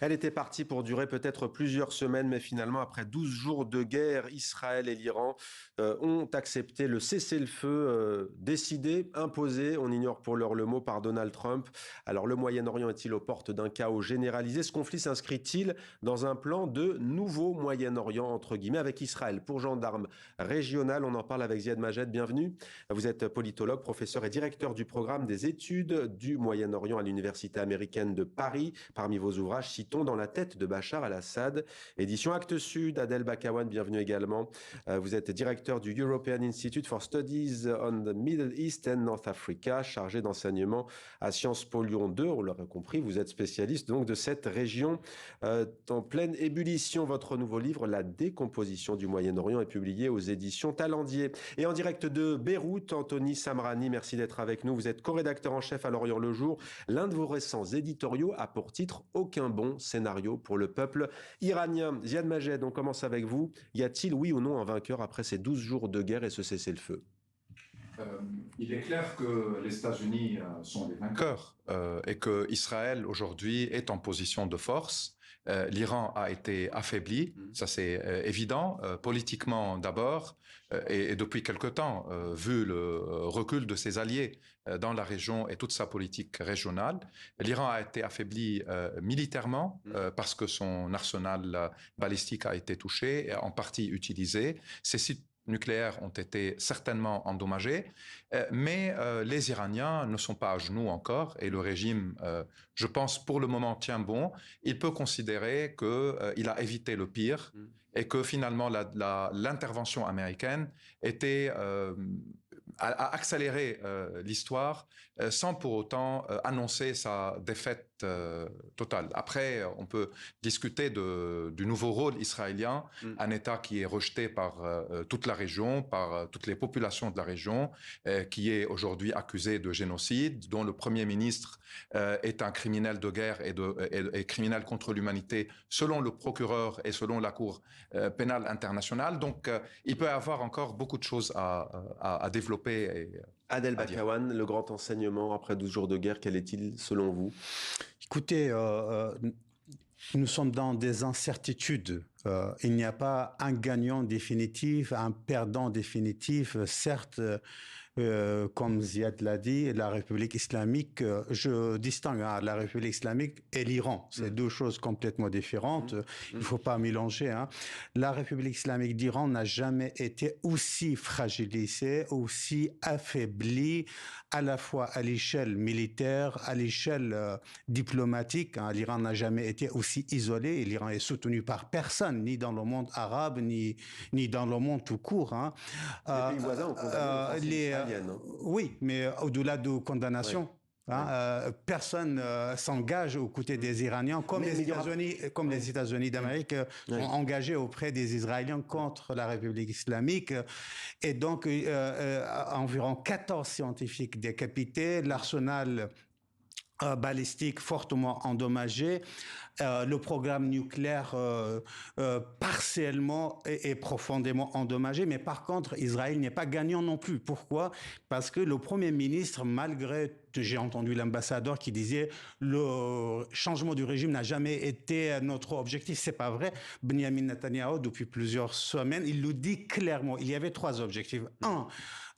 Elle était partie pour durer peut-être plusieurs semaines, mais finalement, après 12 jours de guerre, Israël et l'Iran ont accepté le cessez-le-feu décidé, imposé, on ignore pour l'heure le mot, par Donald Trump. Alors le Moyen-Orient est-il aux portes d'un chaos généralisé? Ce conflit s'inscrit-il dans un plan de nouveau Moyen-Orient, entre guillemets, avec Israël pour gendarme régional? On en parle avec Ziad Majed, bienvenue. Vous êtes politologue, professeur et directeur du programme des études du Moyen-Orient à l'Université américaine de Paris. Parmi vos ouvrages, citons Dans la tête de Bachar al-Assad, édition Actes Sud. Adel Bakawan, bienvenue également. Vous êtes directeur du European Institute for Studies on the Middle East and North Africa, chargé d'enseignement à Sciences Po Lyon 2. On l'aura compris, vous êtes spécialiste donc de cette région en pleine ébullition. Votre nouveau livre, La décomposition du Moyen-Orient, est publié aux éditions Talendier. Et en direct de Beyrouth, Anthony Samrani, merci d'être avec nous. Vous êtes co-rédacteur en chef à L'Orient le Jour. L'un de vos récents éditoriaux a pour titre Aucun bon scénario pour le peuple iranien. Ziad Majed, on commence avec vous. Y a-t-il, oui ou non, un vainqueur après ces 12 jours de guerre et ce cessez-le-feu? Il est clair que les États-Unis sont les vainqueurs et que Israël aujourd'hui est en position de force. L'Iran a été affaibli, ça c'est évident, politiquement d'abord, et depuis quelque temps, vu le recul de ses alliés dans la région et toute sa politique régionale. L'Iran a été affaibli militairement parce que son arsenal balistique a été touché et en partie utilisé. Ses sites nucléaires ont été certainement endommagés, mais les Iraniens ne sont pas à genoux encore et le régime, je pense, pour le moment tient bon. Il peut considérer qu'il a évité le pire et que finalement l'intervention américaine était a accéléré l'histoire sans pour autant annoncer sa défaite totale. Après, on peut discuter du nouveau rôle israélien, un État qui est rejeté par toute la région, par toutes les populations de la région, qui est aujourd'hui accusé de génocide, dont le Premier ministre est un criminel de guerre et criminel contre l'humanité, selon le procureur et selon la Cour pénale internationale. Donc, il peut y avoir encore beaucoup de choses à développer. Adel Bakawan, le grand enseignement après 12 jours de guerre, quel est-il selon vous? Écoutez, nous sommes dans des incertitudes. Il n'y a pas un gagnant définitif, un perdant définitif. Certes, comme Ziad l'a dit, la République islamique, je distingue la République islamique et l'Iran. C'est deux choses complètement différentes. Il ne faut pas mélanger. La République islamique d'Iran n'a jamais été aussi fragilisée, aussi affaiblie, à la fois à l'échelle militaire, à l'échelle diplomatique. L'Iran n'a jamais été aussi isolé. L'Iran est soutenu par personne, ni dans le monde arabe, ni dans le monde tout court. Les pays voisins ont condamné l'offensive israélienne. Oui, mais au-delà de condamnation. Personne s'engage aux côtés des Iraniens, comme les États-Unis d'Amérique sont engagés auprès des Israéliens contre la République islamique. Et donc, environ 14 scientifiques décapités, l'arsenal balistique fortement endommagé, le programme nucléaire partiellement et profondément endommagé, mais par contre, Israël n'est pas gagnant non plus. Pourquoi? Parce que le Premier ministre, malgré, j'ai entendu l'ambassadeur qui disait le changement du régime n'a jamais été notre objectif. C'est pas vrai. Benjamin Netanyahu, depuis plusieurs semaines, il le dit clairement. Il y avait trois objectifs. Un,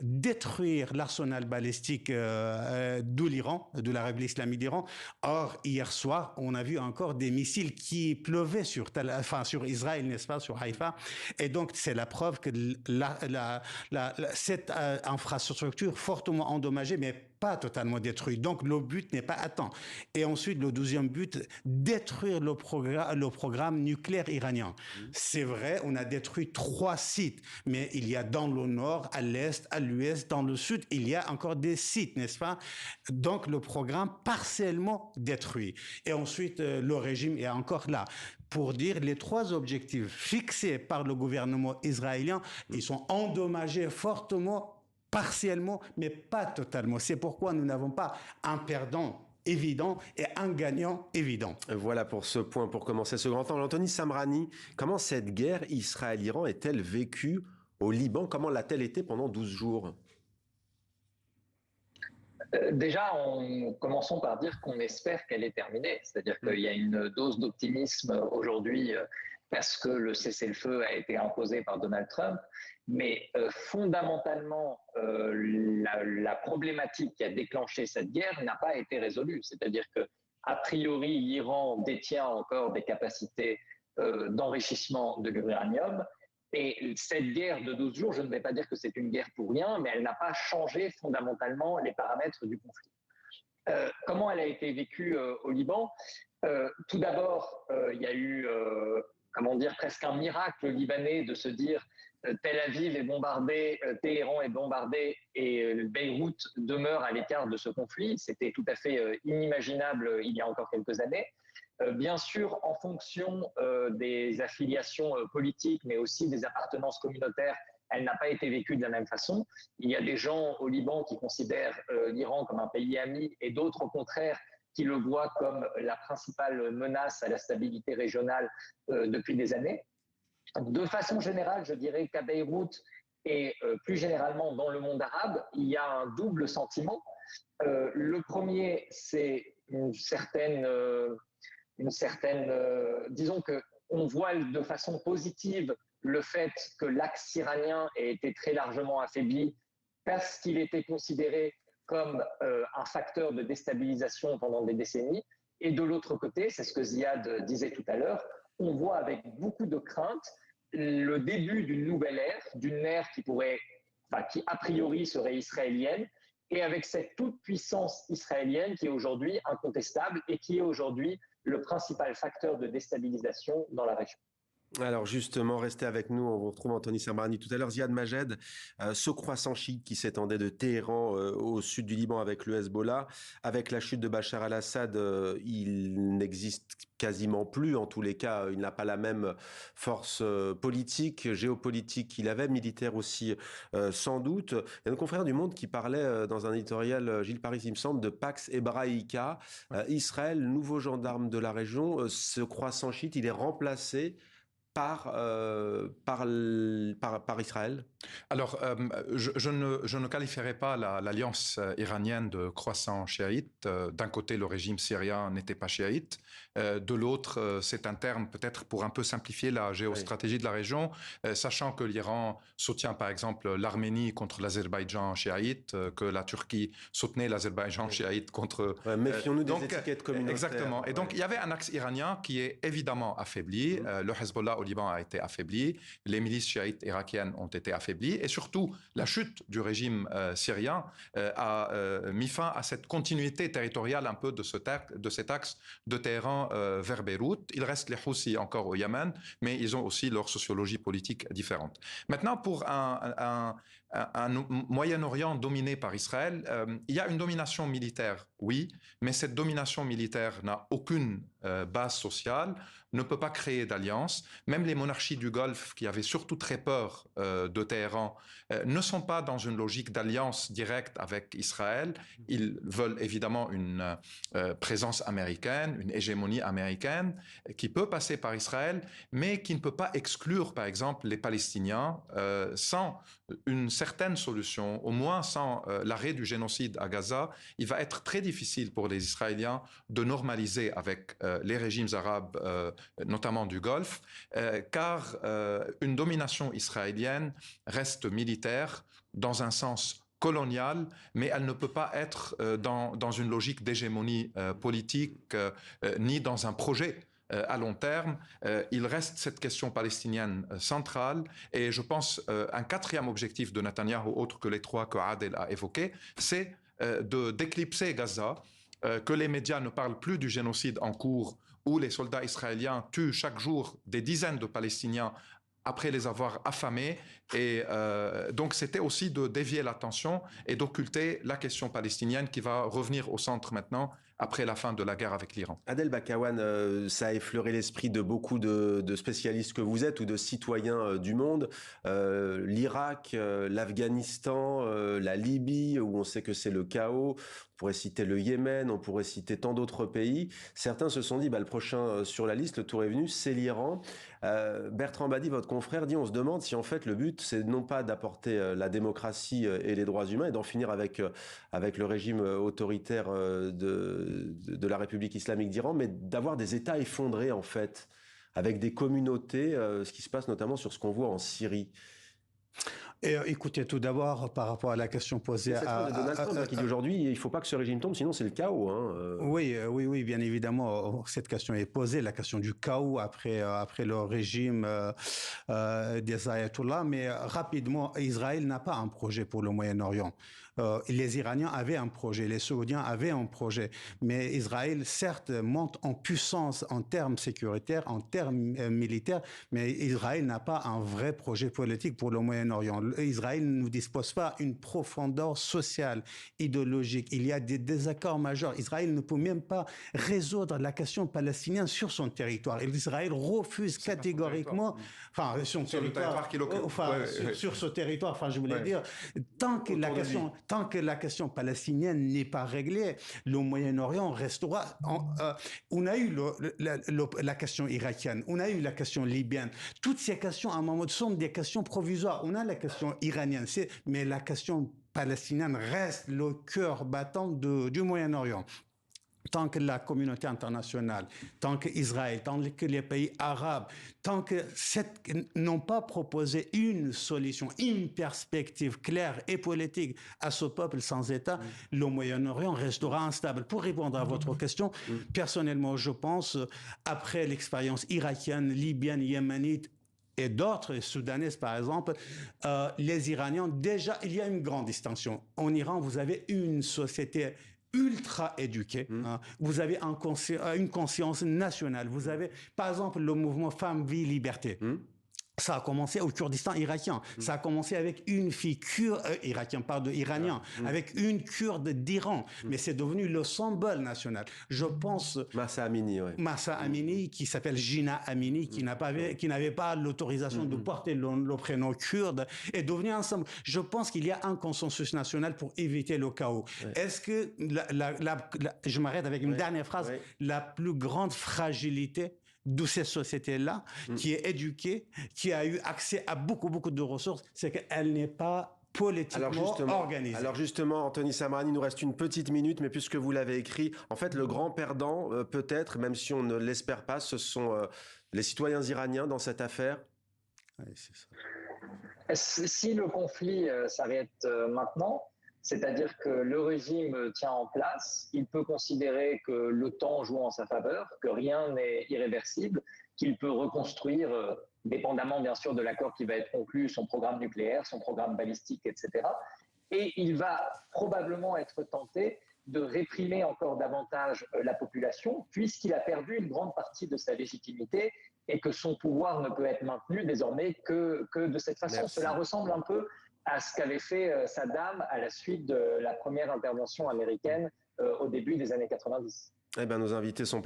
détruire l'arsenal balistique de l'Iran, de la République islamique d'Iran. Or, hier soir, on a vu encore des missiles qui pleuvaient sur Israël, n'est-ce pas, sur Haïfa. Et donc, c'est la preuve que cette infrastructure fortement endommagée, mais pas totalement détruite. Donc, le but n'est pas atteint. Et ensuite, le deuxième but, détruire le programme nucléaire iranien. C'est vrai, on a détruit 3 sites, mais il y a dans le nord, à l'est, à l'ouest, dans le sud, il y a encore des sites, n'est-ce pas? Donc, le programme partiellement détruit. Et ensuite, le régime est encore là. Pour dire les 3 objectifs fixés par le gouvernement israélien, ils sont endommagés fortement, partiellement, mais pas totalement. C'est pourquoi nous n'avons pas un perdant évident et un gagnant évident. Voilà pour ce point, pour commencer ce grand temps. Anthony Samrani, comment cette guerre Israël-Iran est-elle vécue au Liban? Comment l'a-t-elle été pendant 12 jours? Déjà, commençons par dire qu'on espère qu'elle est terminée. C'est-à-dire qu'il y a une dose d'optimisme aujourd'hui parce que le cessez-le-feu a été imposé par Donald Trump. Mais fondamentalement, la problématique qui a déclenché cette guerre n'a pas été résolue. C'est-à-dire que, a priori, l'Iran détient encore des capacités d'enrichissement de l'uranium. Et cette guerre de 12 jours, je ne vais pas dire que c'est une guerre pour rien, mais elle n'a pas changé fondamentalement les paramètres du conflit. Comment elle a été vécue au Liban? Tout d'abord, il y a eu, comment dire, presque un miracle libanais de se dire Tel Aviv est bombardé, Téhéran est bombardé et Beyrouth demeure à l'écart de ce conflit. C'était tout à fait inimaginable il y a encore quelques années. Bien sûr, en fonction des affiliations politiques, mais aussi des appartenances communautaires, elle n'a pas été vécue de la même façon. Il y a des gens au Liban qui considèrent l'Iran comme un pays ami et d'autres, au contraire, qui le voient comme la principale menace à la stabilité régionale depuis des années. De façon générale, je dirais qu'à Beyrouth et plus généralement dans le monde arabe, il y a un double sentiment. Le premier, c'est une certaine disons qu'on voit de façon positive le fait que l'axe iranien ait été très largement affaibli parce qu'il était considéré comme un facteur de déstabilisation pendant des décennies. Et de l'autre côté, c'est ce que Ziad disait tout à l'heure, on voit avec beaucoup de crainte le début d'une nouvelle ère, d'une ère qui a priori serait israélienne, et avec cette toute-puissance israélienne qui est aujourd'hui incontestable et qui est aujourd'hui le principal facteur de déstabilisation dans la région. Alors justement, restez avec nous, on vous retrouve Anthony Sabrani tout à l'heure. Ziad Majed, ce croissant chiite qui s'étendait de Téhéran au sud du Liban avec le Hezbollah, avec la chute de Bachar al-Assad, il n'existe quasiment plus, en tous les cas, il n'a pas la même force politique, géopolitique qu'il avait, militaire aussi sans doute. Il y a nos confrères du Monde qui parlaient dans un éditorial, Gilles Paris il me semble, de Pax Hebraïca, Israël, nouveau gendarme de la région, ce croissant chiite, il est remplacé par Israël? Alors, je ne qualifierais pas l'alliance iranienne de croissant chiite. D'un côté, le régime syrien n'était pas chiite. De l'autre, c'est un terme peut-être pour un peu simplifier la géostratégie de la région, sachant que l'Iran soutient par exemple l'Arménie contre l'Azerbaïdjan chiite, que la Turquie soutenait l'Azerbaïdjan chiite contre... méfions-nous des étiquettes communautaires. Exactement. Et donc, il y avait un axe iranien qui est évidemment affaibli. Le Hezbollah au Liban a été affaibli. Les milices chiites irakiennes ont été affaiblies. Et surtout, la chute du régime syrien a mis fin à cette continuité territoriale un peu de cet axe de Téhéran vers Beyrouth. Il reste les Houthis encore au Yémen, mais ils ont aussi leur sociologie politique différente. Maintenant, pour un Moyen-Orient dominé par Israël, il y a une domination militaire, oui, mais cette domination militaire n'a aucune base sociale, ne peut pas créer d'alliance. Même les monarchies du Golfe, qui avaient surtout très peur de Téhéran, ne sont pas dans une logique d'alliance directe avec Israël. Ils veulent évidemment une présence américaine, une hégémonie américaine qui peut passer par Israël, mais qui ne peut pas exclure, par exemple, les Palestiniens sans une certaine solution, au moins sans l'arrêt du génocide à Gaza. Il va être très difficile pour les Israéliens de normaliser avec les régimes arabes, notamment du Golfe, car une domination israélienne reste militaire dans un sens colonial, mais elle ne peut pas être dans une logique d'hégémonie politique ni dans un projet à long terme. Il reste cette question palestinienne centrale et je pense un quatrième objectif de Netanyahou, autre que les trois que Adel a évoqués, c'est d'éclipser Gaza, que les médias ne parlent plus du génocide en cours où les soldats israéliens tuent chaque jour des dizaines de Palestiniens après les avoir affamés. Et donc c'était aussi de dévier l'attention et d'occulter la question palestinienne qui va revenir au centre maintenant après la fin de la guerre avec l'Iran. Adel Bakawan, ça a effleuré l'esprit de beaucoup de spécialistes que vous êtes ou de citoyens du monde. L'Irak, l'Afghanistan, la Libye, où on sait que c'est le chaos. On pourrait citer le Yémen, on pourrait citer tant d'autres pays. Certains se sont dit, le prochain sur la liste, le tour est venu, c'est l'Iran. Bertrand Badi, votre confrère, dit, on se demande si en fait le but, c'est non pas d'apporter la démocratie et les droits humains et d'en finir avec le régime autoritaire de la République islamique d'Iran, mais d'avoir des États effondrés en fait, avec des communautés, ce qui se passe notamment sur ce qu'on voit en Syrie. Et écoutez, tout d'abord, par rapport à la question posée à Donald Trump qui dit aujourd'hui, il ne faut pas que ce régime tombe, sinon c'est le chaos. Oui, bien évidemment, cette question est posée, la question du chaos après le régime des ayatollahs. Mais rapidement, Israël n'a pas un projet pour le Moyen-Orient. Les Iraniens avaient un projet, les Saoudiens avaient un projet, mais Israël, certes, monte en puissance en termes sécuritaires, en termes militaires, mais Israël n'a pas un vrai projet politique pour le Moyen-Orient. Israël ne dispose pas d'une profondeur sociale, idéologique. Il y a des désaccords majeurs. Israël ne peut même pas résoudre la question palestinienne sur son territoire. Israël refuse catégoriquement, son territoire qu'il occupe. Sur ce territoire, je voulais dire, tant que la question palestinienne n'est pas réglée, le Moyen-Orient restera. On a eu la question irakienne, on a eu la question libyenne. Toutes ces questions, à un moment, sont des questions provisoires. On a la question iranienne, mais la question palestinienne reste le cœur battant du Moyen-Orient. Tant que la communauté internationale, tant qu'Israël, tant que les pays arabes, tant que n'ont pas proposé une solution, une perspective claire et politique à ce peuple sans État, le Moyen-Orient restera instable. Pour répondre à votre question, personnellement, je pense, après l'expérience irakienne, libyenne, yéménite, et d'autres, soudanaises par exemple, les Iraniens, déjà, il y a une grande distinction. En Iran, vous avez une société ultra éduquée, vous avez une conscience nationale, vous avez par exemple le mouvement Femmes, Vie, Liberté. Ça a commencé au Kurdistan irakien. Ça a commencé avec une fille iranien, avec une Kurde d'Iran. Mais c'est devenu le symbole national. Je pense... Mahsa Amini, qui s'appelle Gina Amini, qui n'avait pas l'autorisation de porter le prénom kurde, est devenu un symbole. Je pense qu'il y a un consensus national pour éviter le chaos. Est-ce que, je m'arrête avec une dernière phrase, la plus grande fragilité de ces sociétés-là, qui est éduquée, qui a eu accès à beaucoup de ressources, c'est qu'elle n'est pas politiquement organisée. Alors justement, Anthony Samrani, il nous reste une petite minute, mais puisque vous l'avez écrit, en fait, le grand perdant, peut-être, même si on ne l'espère pas, ce sont les citoyens iraniens dans cette affaire. Oui, c'est ça. Si le conflit s'arrête maintenant, c'est-à-dire que le régime tient en place, il peut considérer que le temps joue en sa faveur, que rien n'est irréversible, qu'il peut reconstruire, dépendamment bien sûr de l'accord qui va être conclu, son programme nucléaire, son programme balistique, etc. Et il va probablement être tenté de réprimer encore davantage la population, puisqu'il a perdu une grande partie de sa légitimité et que son pouvoir ne peut être maintenu désormais que de cette façon. Merci. Cela ressemble un peu à ce qu'avait fait Saddam à la suite de la première intervention américaine au début des années 90. Eh bien, nos invités sont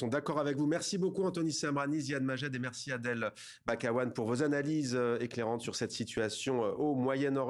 d'accord avec vous. Merci beaucoup, Anthony Samrani, Ziad Majed, et merci Adel Bakawan pour vos analyses éclairantes sur cette situation au Moyen-Orient.